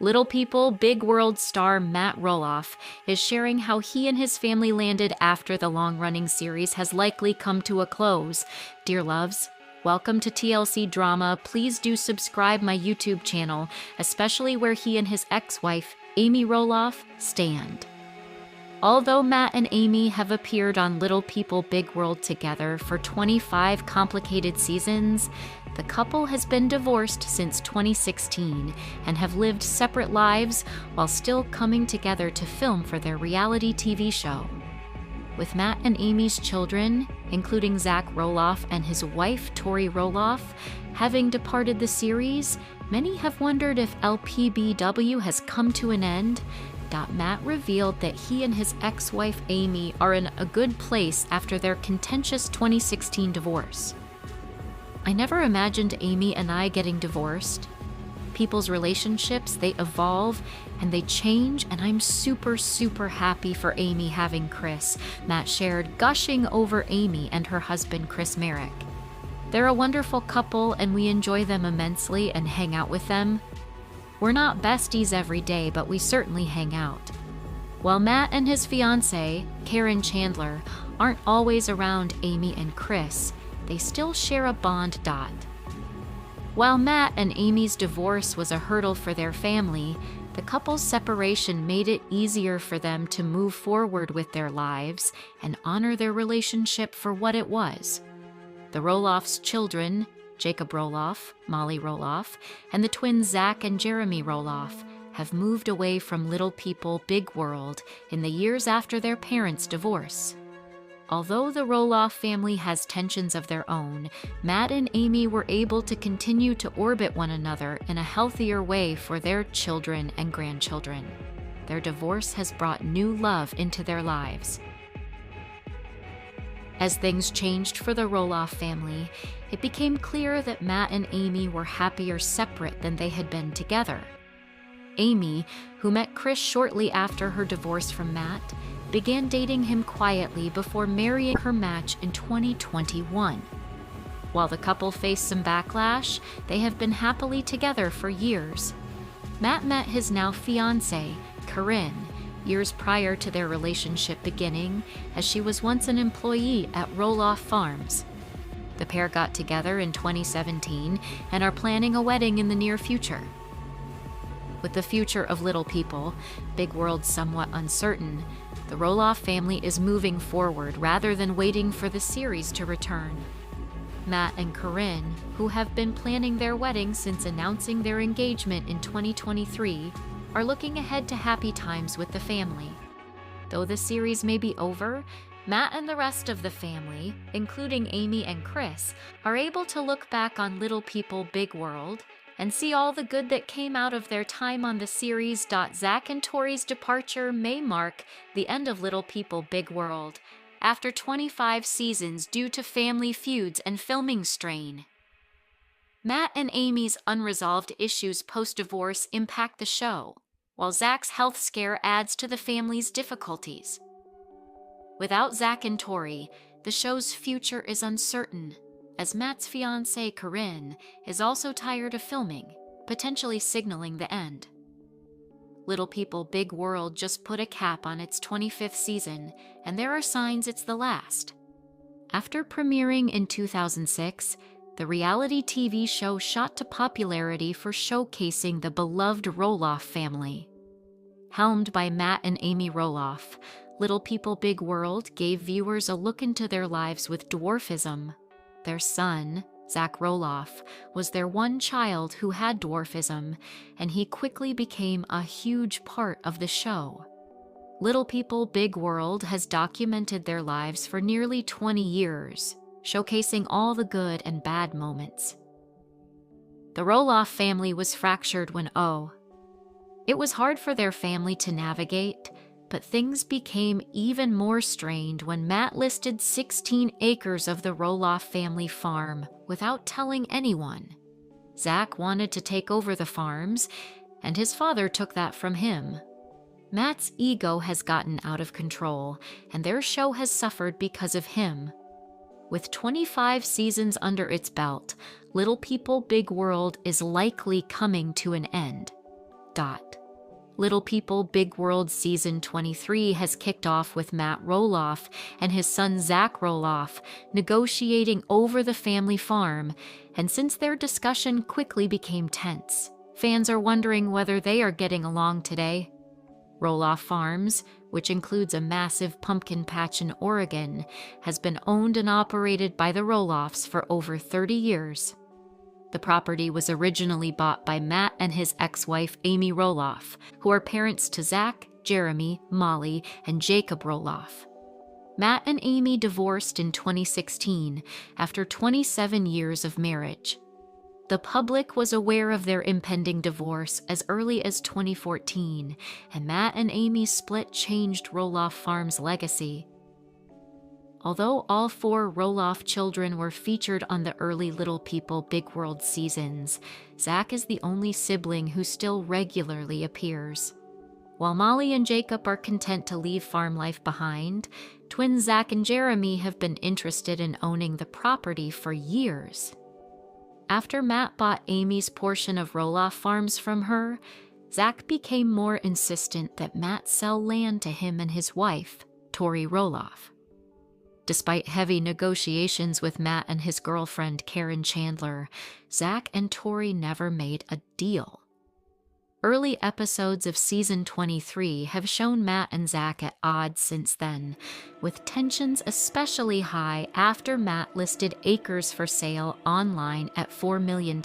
Little People, Big World star Matt Roloff is sharing how he and his family landed after the long-running series has likely come to a close. Dear loves, welcome to TLC Drama. Please do subscribe my YouTube channel, especially where he and his ex-wife, Amy Roloff, stand. Although Matt and Amy have appeared on Little People Big World together for 25 complicated seasons, the couple has been divorced since 2016 and have lived separate lives while still coming together to film for their reality TV show. With Matt and Amy's children, including Zach Roloff and his wife Tori Roloff, having departed the series, many have wondered if LPBW has come to an end. Matt revealed that he and his ex-wife Amy are in a good place after their contentious 2016 divorce. I never imagined Amy and I getting divorced. People's relationships, they evolve and they change, and I'm super happy for Amy having Chris, Matt shared, gushing over Amy and her husband Chris Merrick. They're a wonderful couple and we enjoy them immensely and hang out with them. We're not besties every day, but we certainly hang out. While Matt and his fiancée, Karen Chandler, aren't always around Amy and Chris, they still share a bond. While Matt and Amy's divorce was a hurdle for their family, the couple's separation made it easier for them to move forward with their lives and honor their relationship for what it was. The Roloff's children, Jacob Roloff, Molly Roloff, and the twins Zach and Jeremy Roloff, have moved away from Little People Big World in the years after their parents' divorce. Although the Roloff family has tensions of their own, Matt and Amy were able to continue to orbit one another in a healthier way for their children and grandchildren. Their divorce has brought new love into their lives. As things changed for the Roloff family, it became clear that Matt and Amy were happier separate than they had been together. Amy, who met Chris shortly after her divorce from Matt, began dating him quietly before marrying her match in 2021. While the couple faced some backlash, they have been happily together for years. Matt met his now fiancée, Corinne, years prior to their relationship beginning, as she was once an employee at Roloff Farms. The pair got together in 2017 and are planning a wedding in the near future. With the future of Little People, Big World somewhat uncertain, the Roloff family is moving forward rather than waiting for the series to return. Matt and Corinne, who have been planning their wedding since announcing their engagement in 2023, are looking ahead to happy times with the family. Though the series may be over, Matt and the rest of the family, including Amy and Chris, are able to look back on Little People Big World and see all the good that came out of their time on the series. Zach and Tori's departure may mark the end of Little People Big World, after 25 seasons due to family feuds and filming strain. Matt and Amy's unresolved issues post-divorce impact the show, while Zach's health scare adds to the family's difficulties. Without Zach and Tori, the show's future is uncertain, as Matt's fiancée Corinne is also tired of filming, potentially signaling the end. Little People Big World just put a cap on its 25th season, and there are signs it's the last. After premiering in 2006, the reality TV show shot to popularity for showcasing the beloved Roloff family. Helmed by Matt and Amy Roloff, Little People Big World gave viewers a look into their lives with dwarfism. Their son, Zach Roloff, was their one child who had dwarfism, and he quickly became a huge part of the show. Little People Big World has documented their lives for nearly 20 years, showcasing all the good and bad moments. The Roloff family was fractured when it was hard for their family to navigate, but things became even more strained when Matt listed 16 acres of the Roloff family farm without telling anyone. Zach wanted to take over the farms, and his father took that from him. Matt's ego has gotten out of control, and their show has suffered because of him. With 25 seasons under its belt, Little People Big World is likely coming to an end. Little People Big World Season 23 has kicked off with Matt Roloff and his son Zach Roloff negotiating over the family farm, and since their discussion quickly became tense, fans are wondering whether they are getting along today. Roloff Farms, which includes a massive pumpkin patch in Oregon, has been owned and operated by the Roloffs for over 30 years. The property was originally bought by Matt and his ex-wife Amy Roloff, who are parents to Zach, Jeremy, Molly, and Jacob Roloff. Matt and Amy divorced in 2016 after 27 years of marriage. The public was aware of their impending divorce as early as 2014, and Matt and Amy's split changed Roloff Farms' legacy. Although all 4 Roloff children were featured on the early Little People Big World seasons, Zach is the only sibling who still regularly appears. While Molly and Jacob are content to leave farm life behind, twins Zach and Jeremy have been interested in owning the property for years. After Matt bought Amy's portion of Roloff Farms from her, Zach became more insistent that Matt sell land to him and his wife, Tori Roloff. Despite heavy negotiations with Matt and his girlfriend Karen Chandler, Zach and Tori never made a deal. Early episodes of Season 23 have shown Matt and Zach at odds since then, with tensions especially high after Matt listed acres for sale online at $4 million.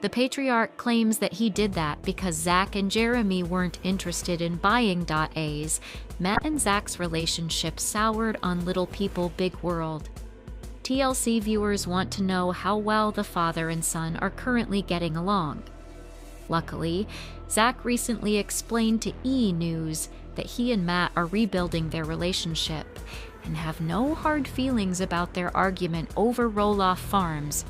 The patriarch claims that he did that because Zach and Jeremy weren't interested in buying .A's. Matt and Zach's relationship soured on Little People Big World. TLC viewers want to know how well the father and son are currently getting along. Luckily, Zach recently explained to E! News that he and Matt are rebuilding their relationship and have no hard feelings about their argument over Roloff Farms.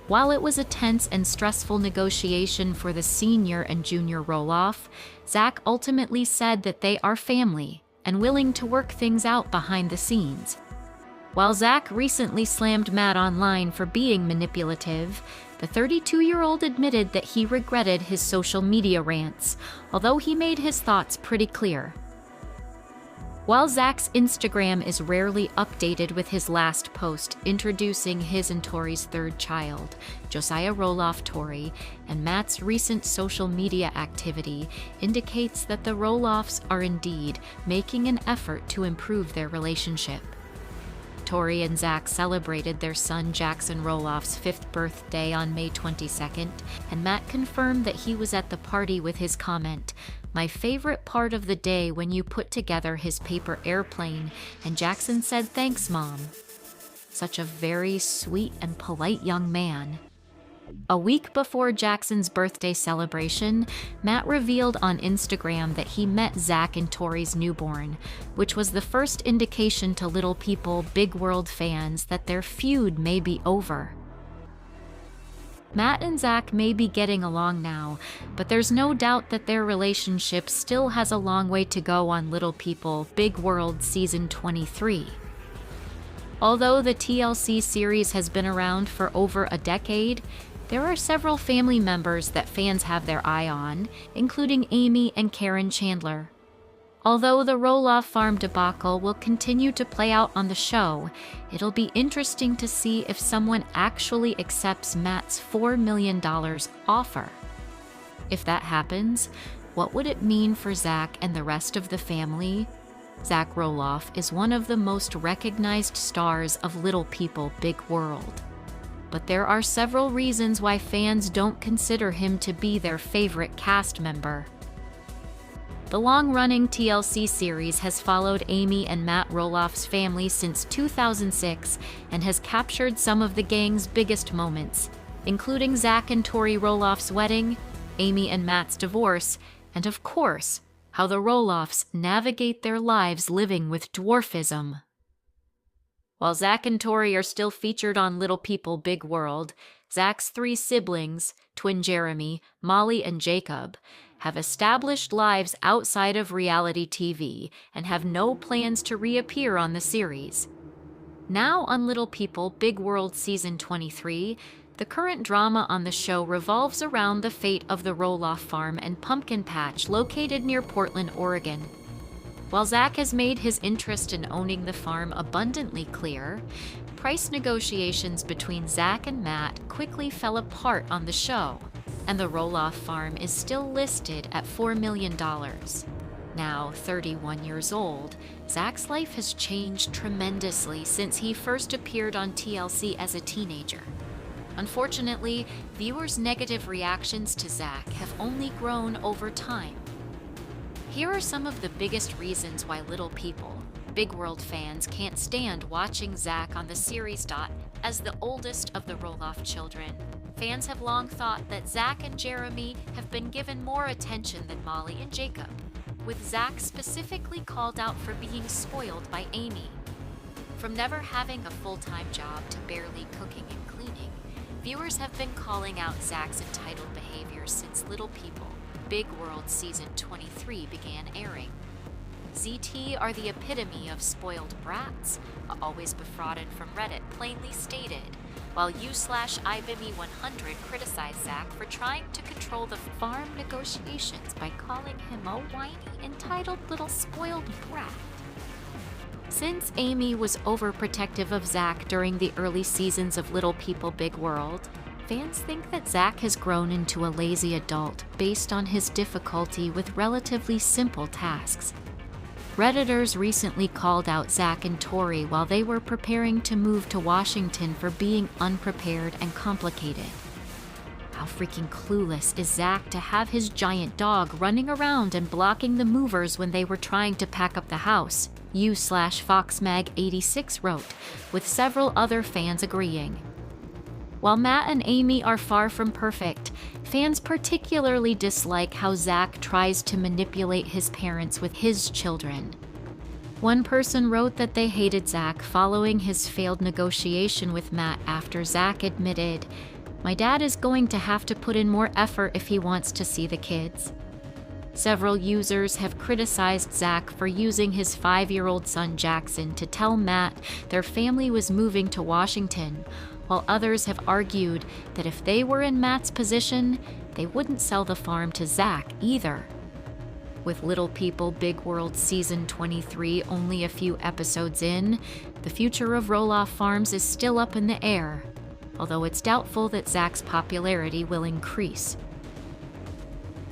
While it was a tense and stressful negotiation for the senior and junior Roloff, Zach ultimately said that they are family and willing to work things out behind the scenes. While Zach recently slammed Matt online for being manipulative, the 32-year-old admitted that he regretted his social media rants, although he made his thoughts pretty clear. While Zach's Instagram is rarely updated with his last post introducing his and Tori's third child, Josiah Roloff Tori, and Matt's recent social media activity indicates that the Roloffs are indeed making an effort to improve their relationship. Tori and Zach celebrated their son Jackson Roloff's 5th birthday on May 22nd, and Matt confirmed that he was at the party with his comment, "My favorite part of the day when you put together his paper airplane," and Jackson said, "Thanks, Mom." Such a very sweet and polite young man. A week before Jackson's birthday celebration, Matt revealed on Instagram that he met Zach and Tori's newborn, which was the first indication to Little People Big World fans that their feud may be over. Matt and Zach may be getting along now, but there's no doubt that their relationship still has a long way to go on Little People Big World Season 23. Although the TLC series has been around for over a decade, there are several family members that fans have their eye on, including Amy and Karen Chandler. Although the Roloff Farm debacle will continue to play out on the show, it'll be interesting to see if someone actually accepts Matt's $4 million offer. If that happens, what would it mean for Zach and the rest of the family? Zach Roloff is one of the most recognized stars of Little People Big World. But there are several reasons why fans don't consider him to be their favorite cast member. The long-running TLC series has followed Amy and Matt Roloff's family since 2006 and has captured some of the gang's biggest moments, including Zach and Tori Roloff's wedding, Amy and Matt's divorce, and of course, how the Roloffs navigate their lives living with dwarfism. While Zach and Tori are still featured on Little People Big World, Zach's 3 siblings, twin Jeremy, Molly, and Jacob, have established lives outside of reality TV and have no plans to reappear on the series. Now on Little People Big World Season 23, The current drama on the show revolves around the fate of the Roloff farm and pumpkin patch located near Portland, Oregon. While Zach has made his interest in owning the farm abundantly clear, price negotiations between Zach and Matt quickly fell apart on the show, and the Roloff farm is still listed at $4 million. Now 31 years old, Zach's life has changed tremendously since he first appeared on TLC as a teenager. Unfortunately, viewers' negative reactions to Zach have only grown over time. Here are some of the biggest reasons why Little People, Big World fans can't stand watching Zach on the series. As the oldest of the Roloff children, fans have long thought that Zach and Jeremy have been given more attention than Molly and Jacob, with Zach specifically called out for being spoiled by Amy. From never having a full-time job to barely cooking and cleaning, viewers have been calling out Zach's entitled behavior since Little People, Big World Season 23 began airing. ZT are the epitome of spoiled brats, always befrauded from Reddit plainly stated, while u/ibimmy100 criticized Zach for trying to control the farm negotiations by calling him a whiny, entitled little spoiled brat. Since Amy was overprotective of Zach during the early seasons of Little People Big World, fans think that Zach has grown into a lazy adult based on his difficulty with relatively simple tasks. Redditors recently called out Zach and Tori while they were preparing to move to Washington for being unprepared and complicated. How freaking clueless is Zach to have his giant dog running around and blocking the movers when they were trying to pack up the house, u/FoxMag86 wrote, with several other fans agreeing. While Matt and Amy are far from perfect, fans particularly dislike how Zach tries to manipulate his parents with his children. One person wrote that they hated Zach following his failed negotiation with Matt after Zach admitted, "My dad is going to have to put in more effort if he wants to see the kids." Several users have criticized Zach for using his 5-year-old son Jackson to tell Matt their family was moving to Washington, while others have argued that if they were in Matt's position, they wouldn't sell the farm to Zach either. With Little People Big World Season 23 only a few episodes in, the future of Roloff Farms is still up in the air, although it's doubtful that Zach's popularity will increase.